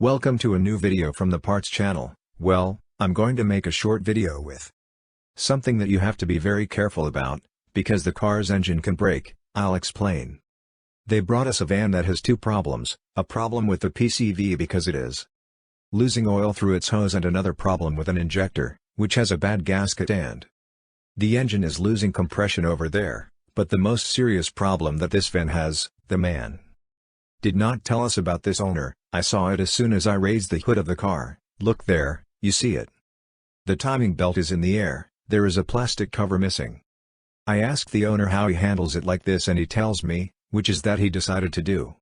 Welcome to a new video from the Parts channel. Well, I'm going to make a short video with something that you have to be very careful about, because the car's engine can break. I'll explain. They brought us a van that has two problems, a problem with the PCV because it is losing oil through its hose, and another problem with an injector, which has a bad gasket, and the engine is losing compression over there. But the most serious problem that this van has, the man did not tell us about this owner. I saw it as soon as I raised the hood of the car. Look there, you see it. The timing belt is in the air, there is a plastic cover missing. I asked the owner how he handles it like this, and he tells me, which is that he decided to do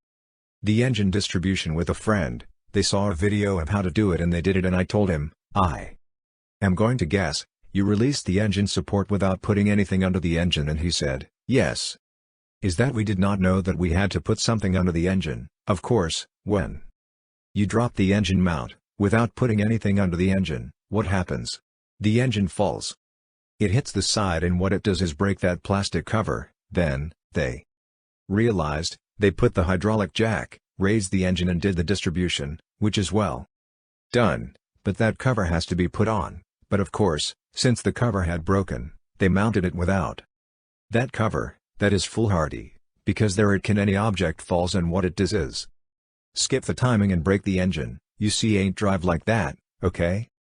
the engine distribution with a friend. They saw a video of how to do it and they did it, and I told him, I am going to guess, you released the engine support without putting anything under the engine, and he said, yes. Is that we did not know that we had to put something under the engine. Of course, when you drop the engine mount, without putting anything under the engine, what happens? The engine falls. It hits the side, and what it does is break that plastic cover. Then, they realized, they put the hydraulic jack, raised the engine and did the distribution, which is well done, but that cover has to be put on. But of course, since the cover had broken, they mounted it without that cover. That is foolhardy, because there it can any object falls, and what it does is skip the timing and break the engine. You see, ain't drive like that, okay?